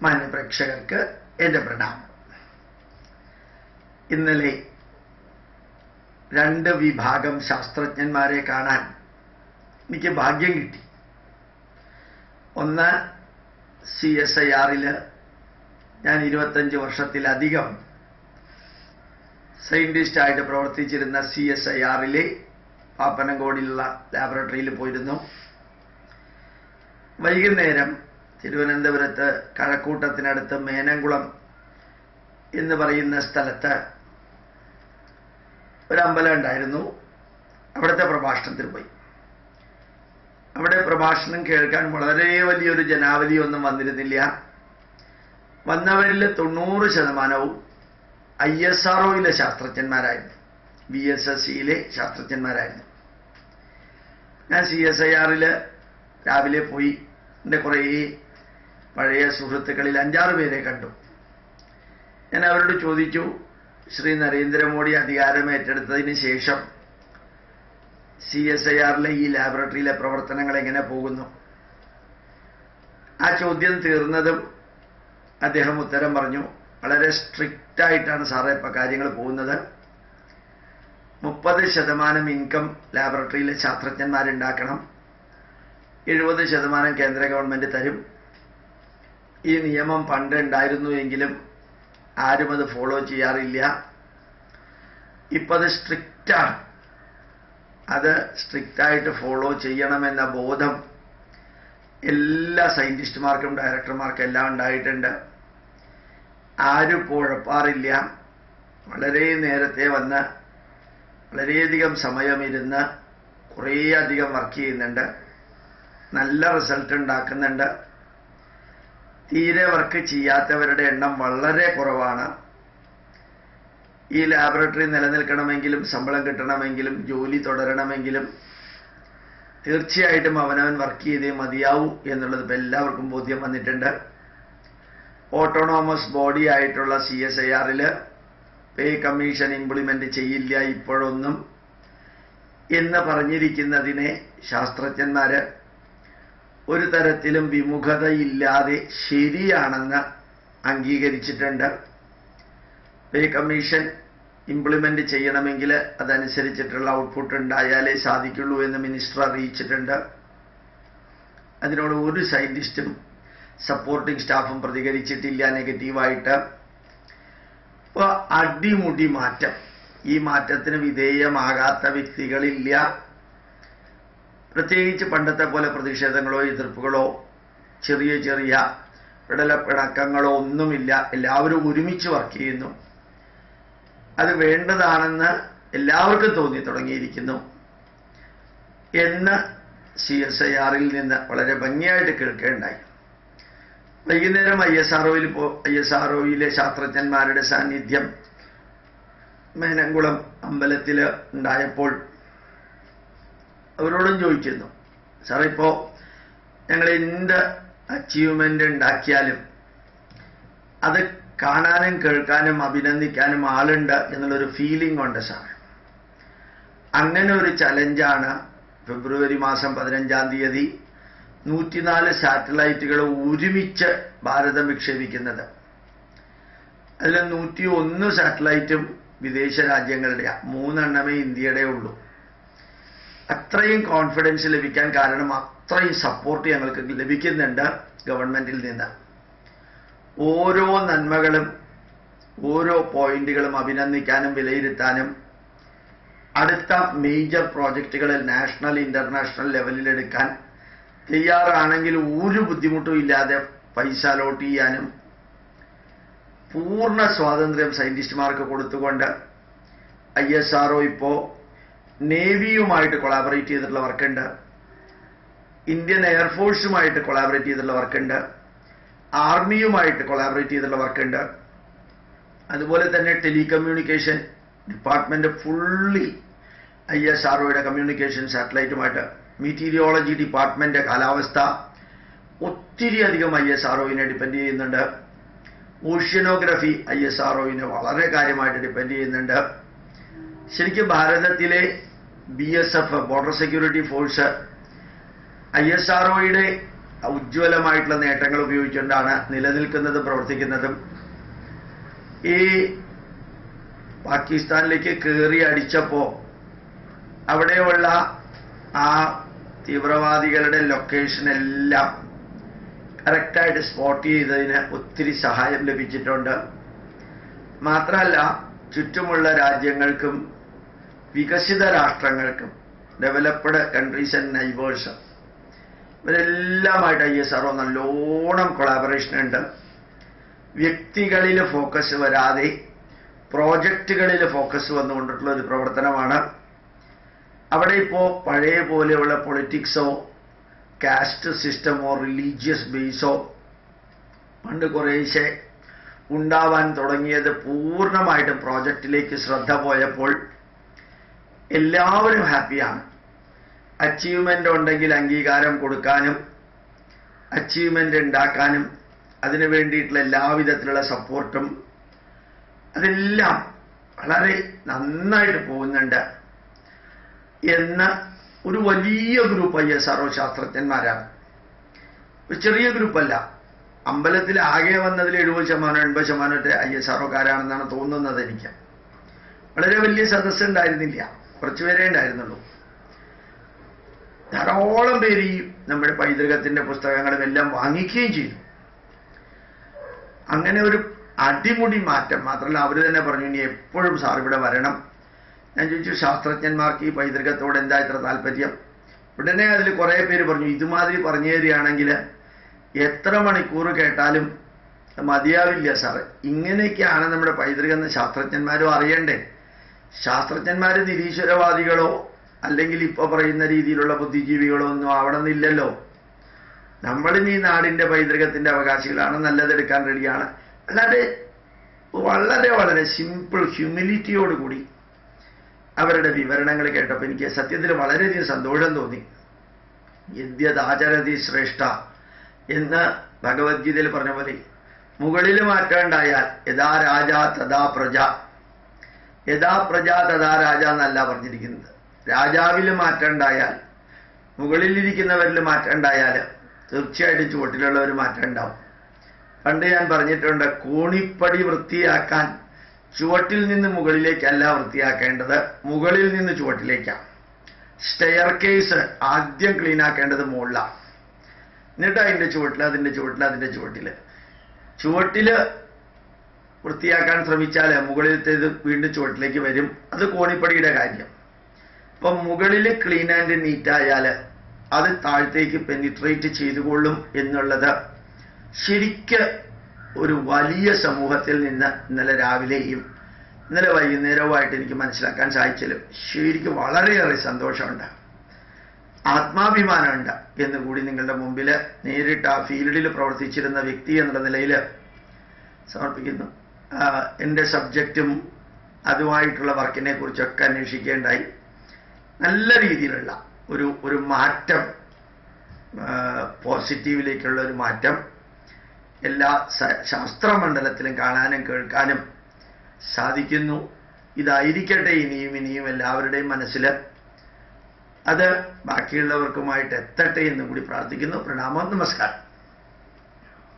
മാന്യപ്രേക്ഷകർക്ക് എൻ്റെ പ്രണാമം. ഇന്നലെ 2 വിഭാഗം ശാസ്ത്രജ്ഞന്മാരെ കാണാൻ എനിക്ക് ഭാഗ്യം കിട്ടി. ഒന്ന്, CSIR-ൽ ഞാൻ 25 വർഷത്തിലധികം സയന്റിസ്റ്റായിട്ട് പ്രവർത്തിച്ചിരുന്ന CSIR-ലെ പാപ്പനംകോടിലുള്ള ലാബറട്ടറിയിൽ പോയിരുന്നു. വൈകുന്നേരം തിരുവനന്തപുരത്ത് കഴക്കൂട്ടത്തിനടുത്ത് മേനംകുളം എന്ന് പറയുന്ന സ്ഥലത്ത് ഒരു അമ്പലം ഉണ്ടായിരുന്നു. അവിടുത്തെ പ്രഭാഷണത്തിൽ പോയി. അവിടെ പ്രഭാഷണം കേൾക്കാൻ വളരെ വലിയൊരു ജനാവലിയൊന്നും വന്നിരുന്നില്ല. വന്നവരിൽ 90% ISRO-യിലെ ശാസ്ത്രജ്ഞന്മാരായിരുന്നു, VSSC-യിലെ ശാസ്ത്രജ്ഞന്മാരായിരുന്നു. ഞാൻ CSIR-ൽ രാവിലെ പോയി. എൻ്റെ കുറേ പഴയ സുഹൃത്തുക്കളിൽ 5-6 പേരെ കണ്ടു. ഞാൻ അവരോട് ചോദിച്ചു, ശ്രീ നരേന്ദ്രമോദി അധികാരമേറ്റെടുത്തതിന് ശേഷം CSIR-ലെ ഈ ലാബറട്ടറിയിലെ പ്രവർത്തനങ്ങൾ എങ്ങനെ പോകുന്നു? ആ ചോദ്യം തീർന്നതും അദ്ദേഹം ഉത്തരം പറഞ്ഞു, വളരെ സ്ട്രിക്റ്റ് ആയിട്ടാണ് സാറേ ഇപ്പം കാര്യങ്ങൾ പോകുന്നത്. 30% ഇൻകം ലാബറട്ടറിയിലെ ശാസ്ത്രജ്ഞന്മാരുണ്ടാക്കണം, 70% കേന്ദ്ര ഗവൺമെന്റ് തരും. ഈ നിയമം പണ്ട് ഉണ്ടായിരുന്നു എങ്കിലും ആരും അത് ഫോളോ ചെയ്യാറില്ല. ഇപ്പം അത് സ്ട്രിക്റ്റാണ്. അത് സ്ട്രിക്റ്റായിട്ട് ഫോളോ ചെയ്യണമെന്ന ബോധം എല്ലാ സയന്റിസ്റ്റുമാർക്കും ഡയറക്ടർമാർക്കും എല്ലാം ഉണ്ടായിട്ടുണ്ട്. ആരും കുഴപ്പാറില്ല. വളരെ നേരത്തെ വന്ന് വളരെയധികം സമയമിരുന്ന് കുറേയധികം വർക്ക് ചെയ്യുന്നുണ്ട്, നല്ല റിസൾട്ട് ഉണ്ടാക്കുന്നുണ്ട്. തീരെ വർക്ക് ചെയ്യാത്തവരുടെ എണ്ണം വളരെ കുറവാണ്. ഈ ലാബറട്ടറി നിലനിൽക്കണമെങ്കിലും ശമ്പളം കിട്ടണമെങ്കിലും ജോലി തുടരണമെങ്കിലും തീർച്ചയായിട്ടും അവനവൻ വർക്ക് ചെയ്തേ മതിയാവൂ എന്നുള്ളത് ഇപ്പം എല്ലാവർക്കും ബോധ്യം വന്നിട്ടുണ്ട്. ഓട്ടോണോമസ് ബോഡി ആയിട്ടുള്ള CSIR-ൽ പേ കമ്മീഷൻ ഇംപ്ലിമെന്റ് ചെയ്യില്ല ഇപ്പോഴൊന്നും എന്ന് പറഞ്ഞിരിക്കുന്നതിനെ ശാസ്ത്രജ്ഞന്മാര് ഒരു തരത്തിലും വിമുഖതയില്ലാതെ ശരിയാണെന്ന് അംഗീകരിച്ചിട്ടുണ്ട്. പേ കമ്മീഷൻ ഇംപ്ലിമെന്റ് ചെയ്യണമെങ്കിൽ അതനുസരിച്ചിട്ടുള്ള ഔട്ട്പുട്ട് ഉണ്ടായാലേ സാധിക്കുള്ളൂ എന്ന് മിനിസ്റ്റർ അറിയിച്ചിട്ടുണ്ട്. അതിനോട് ഒരു സയന്റിസ്റ്റും സപ്പോർട്ടിംഗ് സ്റ്റാഫും പ്രതികരിച്ചിട്ടില്ല നെഗറ്റീവായിട്ട്. അപ്പോൾ അടിമുടി മാറ്റം. ഈ മാറ്റത്തിന് വിധേയമാകാത്ത വ്യക്തികളില്ല. പ്രത്യേകിച്ച് പണ്ടത്തെ പോലെ പ്രതിഷേധങ്ങളോ എതിർപ്പുകളോ ചെറിയ ചെറിയ പിടലപ്പിണക്കങ്ങളോ ഒന്നുമില്ല. എല്ലാവരും ഒരുമിച്ച് വർക്ക് ചെയ്യുന്നു. അത് വേണ്ടതാണെന്ന് എല്ലാവർക്കും തോന്നി തുടങ്ങിയിരിക്കുന്നു എന്ന് CSIR-ൽ നിന്ന് വളരെ ഭംഗിയായിട്ട് കേൾക്കേണ്ടായി. വൈകുന്നേരം ISRO-യിലെ ശാസ്ത്രജ്ഞന്മാരുടെ സാന്നിധ്യം മേനംകുളം അമ്പലത്തിൽ ഉണ്ടായപ്പോൾ അവരോടും ചോദിച്ചിരുന്നു, സാർ ഇപ്പോൾ ഞങ്ങൾ എന്ത് അച്ചീവ്മെന്റ് ഉണ്ടാക്കിയാലും അത് കാണാനും കേൾക്കാനും അഭിനന്ദിക്കാനും ആളുണ്ട് എന്നുള്ളൊരു ഫീലിംഗ് ഉണ്ട് സാർ. അങ്ങനെ ഒരു ചലഞ്ചാണ് ഫെബ്രുവരി മാസം 15-ാം തീയതി 104 സാറ്റലൈറ്റുകൾ ഒരുമിച്ച് ഭാരതം വിക്ഷേപിക്കുന്നത്. അതിൽ 101 സാറ്റലൈറ്റും വിദേശ രാജ്യങ്ങളുടെയാണ്, 3 ഇന്ത്യയുടെ ഉള്ളൂ. അത്രയും കോൺഫിഡൻസ് ലഭിക്കാൻ കാരണം അത്രയും സപ്പോർട്ട് ഞങ്ങൾക്ക് ലഭിക്കുന്നുണ്ട് ഗവൺമെന്റിൽ നിന്ന്. ഓരോ നന്മകളും ഓരോ പോയിന്റുകളും അഭിനന്ദിക്കാനും വിലയിരുത്താനും അടുത്ത മേജർ പ്രോജക്റ്റുകളിൽ നാഷണൽ ഇന്റർനാഷണൽ ലെവലിൽ എടുക്കാൻ തയ്യാറാണെങ്കിൽ ഒരു ബുദ്ധിമുട്ടും ഇല്ലാതെ പൈസ അലോട്ട് ചെയ്യാനും പൂർണ്ണ സ്വാതന്ത്ര്യം സയന്റിസ്റ്റുമാർക്ക് കൊടുത്തുകൊണ്ട് ISRO ഇപ്പോൾ നേവിയുമായിട്ട് കൊളാബറേറ്റ് ചെയ്തിട്ടുള്ള വർക്കുണ്ട്, ഇന്ത്യൻ എയർഫോഴ്സുമായിട്ട് കൊളാബറേറ്റ് ചെയ്തിട്ടുള്ള വർക്കുണ്ട്, ആർമിയുമായിട്ട് കൊളാബറേറ്റ് ചെയ്തിട്ടുള്ള വർക്കുണ്ട്. അതുപോലെ തന്നെ ടെലികമ്മ്യൂണിക്കേഷൻ ഡിപ്പാർട്ട്മെന്റ് ഫുള്ളി ISRO-യുടെ കമ്മ്യൂണിക്കേഷൻ സാറ്റലൈറ്റുമായിട്ട്, മീറ്റീരിയോളജി ഡിപ്പാർട്ട്മെന്റ് കാലാവസ്ഥ ഒത്തിരി അധികം ISRO-നെ ഡിപ്പെൻഡ് ചെയ്യുന്നുണ്ട്. ഓഷ്യനോഗ്രഫി ISRO-നെ വളരെ കാര്യമായിട്ട് ഡിപ്പെൻഡ് ചെയ്യുന്നുണ്ട്. ശരിക്കും ഭാരതത്തിലെ BSF ബോർഡർ സെക്യൂരിറ്റി ഫോഴ്സ് ISRO-യുടെ ഉജ്ജ്വലമായിട്ടുള്ള നേട്ടങ്ങൾ ഉപയോഗിച്ചുകൊണ്ടാണ് നിലനിൽക്കുന്നതും പ്രവർത്തിക്കുന്നതും. ഈ പാകിസ്ഥാനിലേക്ക് കയറി അടിച്ചപ്പോൾ അവിടെയുള്ള ആ തീവ്രവാദികളുടെ ലൊക്കേഷനെല്ലാം കറക്റ്റായിട്ട് സ്പോട്ട് ചെയ്തതിന് ഒത്തിരി സഹായം ലഭിച്ചിട്ടുണ്ട്. മാത്രമല്ല ചുറ്റുമുള്ള രാജ്യങ്ങൾക്കും വികസിത രാഷ്ട്രങ്ങൾക്കും ഡെവലപ്ഡ് കൺട്രീസ് ആൻഡ് നൈബേഴ്സ് ഇവരെല്ലാമായിട്ട് ISRO നല്ലോണം കൊളാബറേഷൻ ഉണ്ട്. വ്യക്തികളിൽ ഫോക്കസ് വരാതെ പ്രോജക്റ്റുകളിൽ ഫോക്കസ് വന്നുകൊണ്ടിട്ടുള്ള ഒരു പ്രവർത്തനമാണ്. അവിടെ ഇപ്പോൾ പഴയ പോലെയുള്ള പൊളിറ്റിക്സോ കാസ്റ്റ് സിസ്റ്റമോ റിലീജിയസ് ബേസോ പണ്ട് കുറേശ്ശെ ഉണ്ടാവാൻ തുടങ്ങിയത് പൂർണ്ണമായിട്ടും പ്രോജക്റ്റിലേക്ക് ശ്രദ്ധ പോയപ്പോൾ എല്ലാവരും ഹാപ്പിയാണ്. അച്ചീവ്മെൻ്റ് ഉണ്ടെങ്കിൽ അംഗീകാരം കൊടുക്കാനും അച്ചീവ്മെൻ്റ് ഉണ്ടാക്കാനും അതിനു വേണ്ടിയിട്ടുള്ള എല്ലാവിധത്തിലുള്ള സപ്പോർട്ടും അതെല്ലാം വളരെ നന്നായിട്ട് പോകുന്നുണ്ട് എന്ന് ഒരു വലിയ ഗ്രൂപ്പ് ISRO ശാസ്ത്രജ്ഞന്മാരാണ്. ഒരു ചെറിയ ഗ്രൂപ്പല്ല. അമ്പലത്തിൽ ആകെ വന്നതിൽ 70% 80% ISROക്കാരാണെന്നാണ് തോന്നുന്നത് എനിക്ക്. വളരെ വലിയ സദസ്സുണ്ടായിരുന്നില്ല, കുറച്ചുപേരേ ഉണ്ടായിരുന്നുള്ളൂ. ധാരാളം പേര് ഈ നമ്മുടെ പൈതൃകത്തിന്റെ പുസ്തകങ്ങളും എല്ലാം വാങ്ങിക്കുകയും ചെയ്തു. അങ്ങനെ ഒരു അടിമുടി മാറ്റം. മാത്രമല്ല അവർ തന്നെ പറഞ്ഞു ഇനി എപ്പോഴും സാർ ഇവിടെ വരണം. ഞാൻ ചോദിച്ചു ശാസ്ത്രജ്ഞന്മാർക്ക് ഈ പൈതൃകത്തോട് എന്താ ഇത്ര താല്പര്യം? ഉടനെ അതിൽ കുറേ പേര് പറഞ്ഞു ഇതുമാതിരി പറഞ്ഞു തരികയാണെങ്കിൽ എത്ര മണിക്കൂർ കേട്ടാലും മതിയാവില്ല സാറ്. ഇങ്ങനെയൊക്കെയാണ് നമ്മുടെ പൈതൃകം എന്ന് ശാസ്ത്രജ്ഞന്മാരും അറിയണ്ടേ. ശാസ്ത്രജ്ഞന്മാർ നിരീശ്വരവാദികളോ അല്ലെങ്കിൽ ഇപ്പോൾ പറയുന്ന രീതിയിലുള്ള ബുദ്ധിജീവികളോ ഒന്നും ആവണമെന്നില്ലല്ലോ. നമ്മളും ഈ നാടിൻ്റെ പൈതൃകത്തിൻ്റെ അവകാശികളാണ്, നല്ലതെടുക്കാൻ റെഡിയാണ്. അല്ലാതെ വളരെ വളരെ സിമ്പിൾ ഹ്യൂമിലിറ്റിയോടുകൂടി അവരുടെ വിവരണങ്ങൾ കേട്ടപ്പോൾ എനിക്ക് സത്യത്തിൽ വളരെയധികം സന്തോഷം തോന്നി. യദ്യദാചരതി ശ്രേഷ്ഠ എന്ന് ഭഗവത്ഗീതയിൽ പറഞ്ഞ പോലെ മുകളിൽ മാറ്റേണ്ടായാൽ യഥാ രാജ തഥാ പ്രജ, യഥാ പ്രജ തഥാ രാജ എന്നല്ല പറഞ്ഞിരിക്കുന്നത്. രാജാവിൽ മാറ്റേണ്ടായാൽ മുകളിലിരിക്കുന്നവരിൽ മാറ്റേണ്ടായാൽ തീർച്ചയായിട്ടും ചുവട്ടിലുള്ളവർ മാറ്റം ഉണ്ടാവും. പണ്ട് ഞാൻ പറഞ്ഞിട്ടുണ്ട് കോണിപ്പടി വൃത്തിയാക്കാൻ ചുവട്ടിൽ നിന്ന് മുകളിലേക്കല്ല വൃത്തിയാക്കേണ്ടത്, മുകളിൽ നിന്ന് ചുവട്ടിലേക്കാണ്. സ്റ്റെയർ കേസ് ആദ്യം ക്ലീൻ ആക്കേണ്ടത് മുകളിലാണ്, എന്നിട്ട് അതിൻ്റെ ചുവട്ടിൽ അതിൻ്റെ ചുവട്ടിൽ അതിൻ്റെ ചുവട്ടിൽ വൃത്തിയാക്കാൻ ശ്രമിച്ചാൽ മുകളിലത്തേത് വീണ്ടും ചുവട്ടിലേക്ക് വരും. അത് കോണിപ്പടിയുടെ കാര്യം. അപ്പം മുകളിൽ ക്ലീൻ ആൻഡ് നീറ്റായാൽ അത് താഴത്തേക്ക് പെനിട്രേറ്റ് ചെയ്തുകൊള്ളും എന്നുള്ളത് ശരിക്ക് ഒരു വലിയ സമൂഹത്തിൽ നിന്ന് ഇന്നലെ രാവിലെയും ഇന്നലെ വൈകുന്നേരവുമായിട്ട് എനിക്ക് മനസ്സിലാക്കാൻ സാധിച്ചാലും ശരിക്കും വളരെയേറെ സന്തോഷമുണ്ട്, ആത്മാഭിമാനമുണ്ട് എന്നുകൂടി നിങ്ങളുടെ മുമ്പിൽ നേരിട്ട് ആ ഫീൽഡിൽ പ്രവർത്തിച്ചിരുന്ന വ്യക്തി എന്നുള്ള നിലയിൽ സമർപ്പിക്കുന്നു. എൻ്റെ സബ്ജക്റ്റും അതുമായിട്ടുള്ള വർക്കിനെ കുറിച്ചൊക്കെ അന്വേഷിക്കേണ്ടായി. നല്ല രീതിയിലുള്ള ഒരു മാറ്റം, പോസിറ്റീവിലേക്കുള്ള ഒരു മാറ്റം എല്ലാ ശാസ്ത്രമണ്ഡലത്തിലും കാണാനും കേൾക്കാനും സാധിക്കുന്നു. ഇതായിരിക്കട്ടെ ഇനിയും എല്ലാവരുടെയും മനസ്സിൽ. അത് ബാക്കിയുള്ളവർക്കുമായിട്ട് എത്തട്ടെ എന്നും കൂടി പ്രാർത്ഥിക്കുന്നു. പ്രണാമം, നമസ്കാരം.